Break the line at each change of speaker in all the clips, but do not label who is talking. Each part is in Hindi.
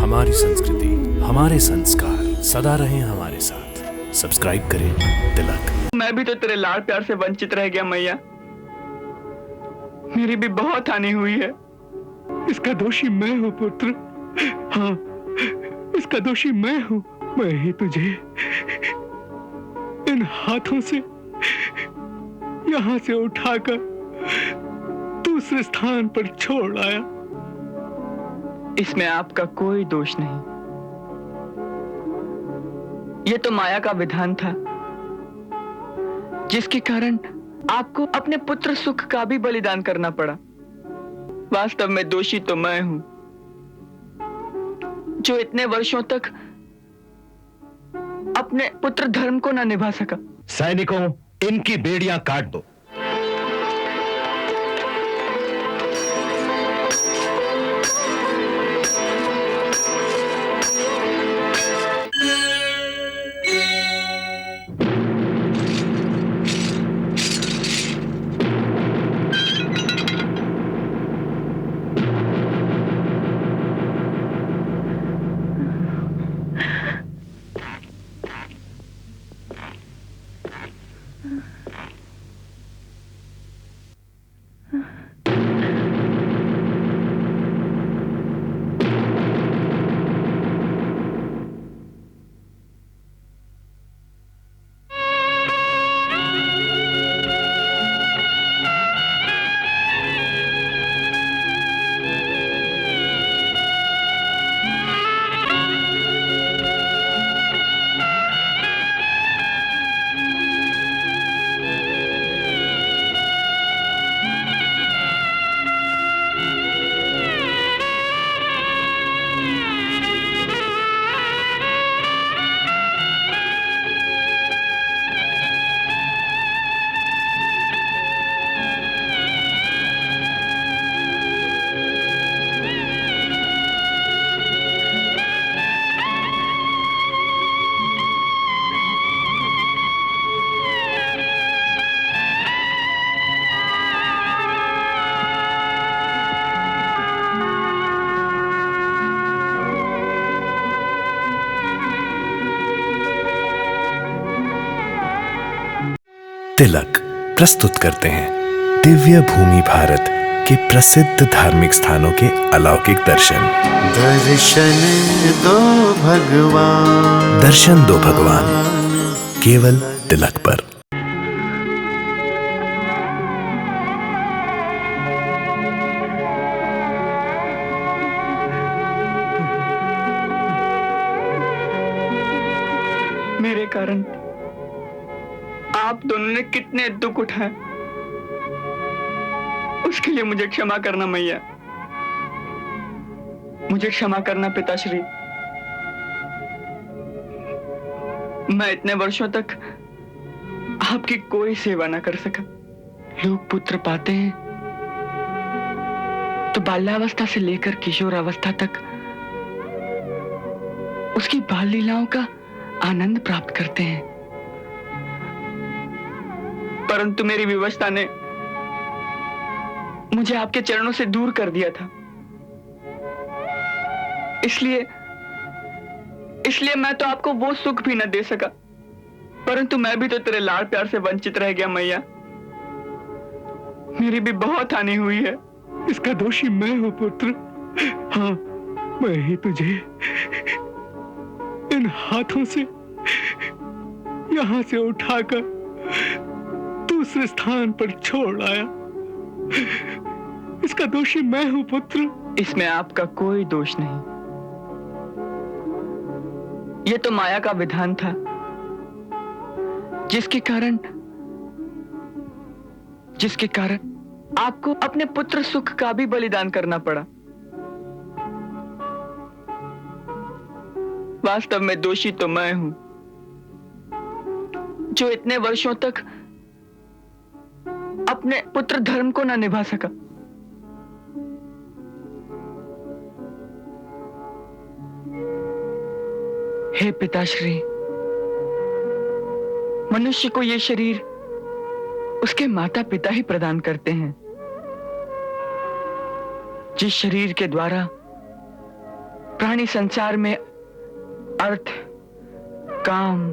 हमारी संस्कृति, हमारे संस्कार सदा रहें हमारे साथ। सब्सक्राइब करें तिलक।
मैं भी तो तेरे लाड़ प्यार से वंचित रह गया मैया। मेरी भी बहुत हानि हुई है।
इसका दोषी मैं हूँ पुत्र। हाँ, इसका दोषी मैं हूँ। मैं ही तुझे इन हाथों से यहाँ से उठाकर दूसरे स्थान पर छोड़ आया।
इसमें आपका कोई दोष नहीं। यह तो माया का विधान था, जिसके कारण आपको अपने पुत्र सुख का भी बलिदान करना पड़ा। वास्तव में दोषी तो मैं हूं, जो इतने वर्षों तक अपने पुत्र धर्म को न निभा सका।
सैनिकों, इनकी बेड़ियां काट दो।
तिलक प्रस्तुत करते हैं दिव्य भूमि भारत के प्रसिद्ध धार्मिक स्थानों के अलौकिक दर्शन। दर्शन दो भगवान, केवल तिलक पर।
मेरे कारण आप दोनों ने कितने दुख उठाए, उसके लिए मुझे क्षमा करना मैया। मुझे क्षमा करना पिताश्री। मैं इतने वर्षों तक आपकी कोई सेवा ना कर सका। लोग पुत्र पाते हैं तो बाल्यावस्था से लेकर किशोरावस्था तक उसकी बाल लीलाओं का आनंद प्राप्त करते हैं, परंतु मेरी विवशता ने मुझे आपके चरणों से दूर कर दिया था। इसलिए मैं तो आपको वो सुख भी न दे सका, परंतु मैं भी तो तेरे लाड़ प्यार से वंचित रह गया मैया। मेरी भी बहुत हानि हुई है।
इसका दोषी मैं हूँ पुत्र। हाँ, मैं ही तुझे इन हाथों से यहाँ से उठाकर दूसरे स्थान पर छोड़ आया। इसका दोषी मैं हूं पुत्र।
इसमें आपका कोई दोष नहीं। यह तो माया का विधान था, जिसके कारण आपको अपने पुत्र सुख का भी बलिदान करना पड़ा। वास्तव में दोषी तो मैं हूं, जो इतने वर्षों तक अपने पुत्र धर्म को न निभा सका। हे पिताश्री, मनुष्य को यह शरीर उसके माता पिता ही प्रदान करते हैं। जिस शरीर के द्वारा प्राणी संसार में अर्थ, काम,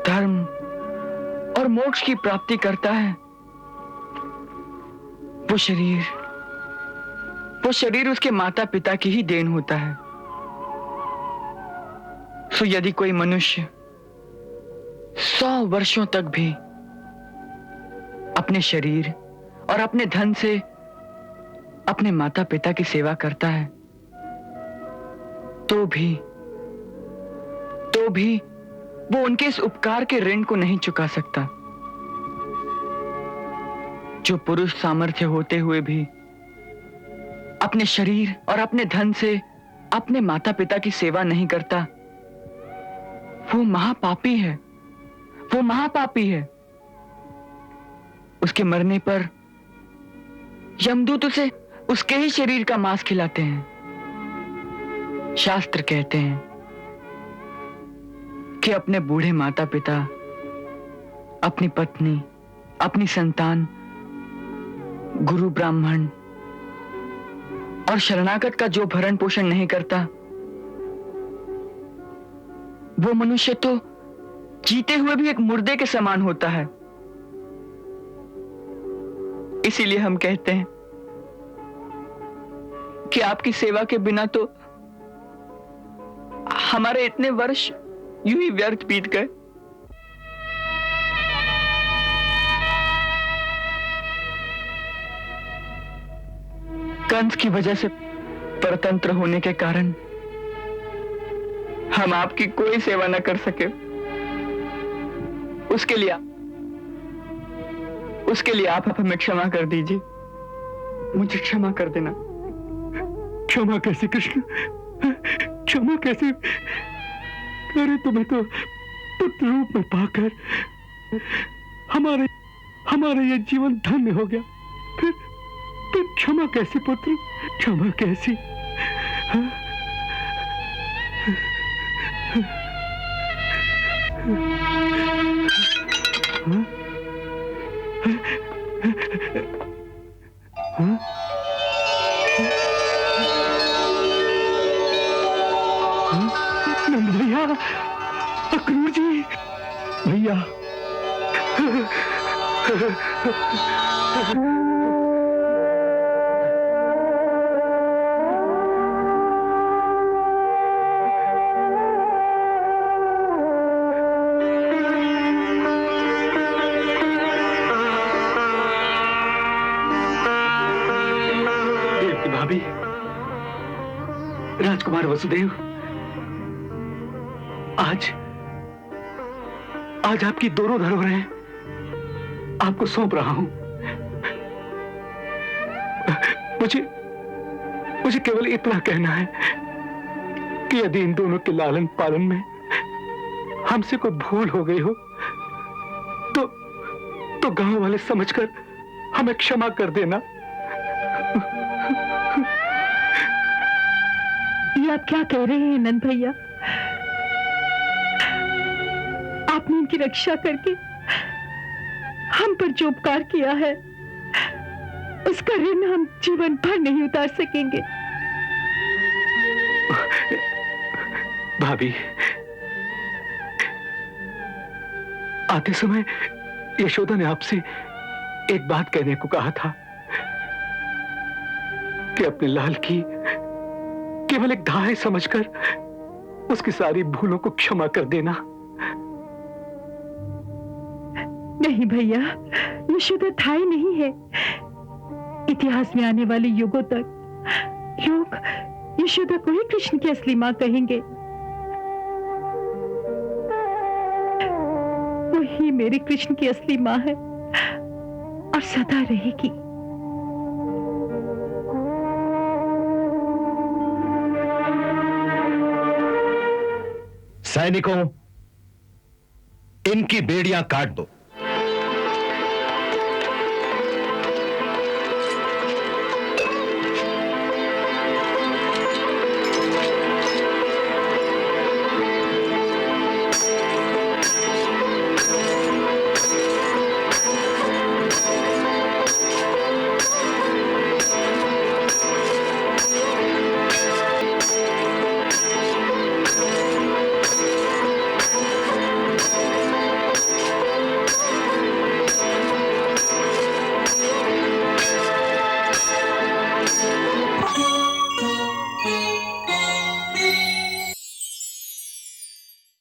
धर्म और मोक्ष की प्राप्ति करता है, वो शरीर उसके माता पिता की ही देन होता है। सो यदि कोई मनुष्य 100 वर्षों तक भी अपने शरीर और अपने धन से अपने माता पिता की सेवा करता है, तो भी वो उनके इस उपकार के ऋण को नहीं चुका सकता। जो पुरुष सामर्थ्य होते हुए भी अपने शरीर और अपने धन से अपने माता पिता की सेवा नहीं करता, वो महापापी है, वो महापापी है। उसके मरने पर यमदूत उसे उसके ही शरीर का मांस खिलाते हैं। शास्त्र कहते हैं कि अपने बूढ़े माता पिता, अपनी पत्नी, अपनी संतान, गुरु ब्राह्मण और शरणागत का जो भरण पोषण नहीं करता, वो मनुष्य तो जीते हुए भी एक मुर्दे के समान होता है। इसीलिए हम कहते हैं कि आपकी सेवा के बिना तो हमारे इतने वर्ष यूं ही व्यर्थ बीत गए। कंस की वजह से परतंत्र होने के कारण हम आपकी कोई सेवा न कर सके। उसके लिए आप हमें क्षमा कर दीजिए। मुझे क्षमा कर देना।
क्षमा कैसे कृष्ण, क्षमा कैसे? अरे तुम्हें तो पुत्र रूप में पाकर हमारा यह जीवन धन्य हो गया, फिर क्षमा कैसे पुत्र, क्षमा कैसी? हाँ? हाँ? नंद भैया, अक्रूर जी, भैया। भाभी, राजकुमार वसुदेव, आज आपकी दोनों धरोहरें आपको सौंप रहा हूं। मुझे केवल इतना कहना है कि यदि इन दोनों के लालन पालन में हमसे कोई भूल हो गई हो तो गांव वाले समझकर हमें क्षमा कर देना।
ये आप क्या कह रहे हैं नंद भैया? आपने इनकी रक्षा करके हम पर जो उपकार किया है, उसका ऋण हम जीवन भर नहीं उतार सकेंगे।
भाभी, आते समय यशोदा ने आपसे एक बात कहने को कहा था कि अपने लाल की केवल एक धाय समझकर उसकी सारी भूलों को क्षमा कर देना।
नहीं भैया, यशोदा धाय नहीं है। इतिहास में आने वाले युगों तक लोग यशोदा को ही कृष्ण की असली मां कहेंगे। वही मेरे कृष्ण की असली मां है और सदा रहेगी।
सैनिकों, इनकी बेड़ियां काट दो।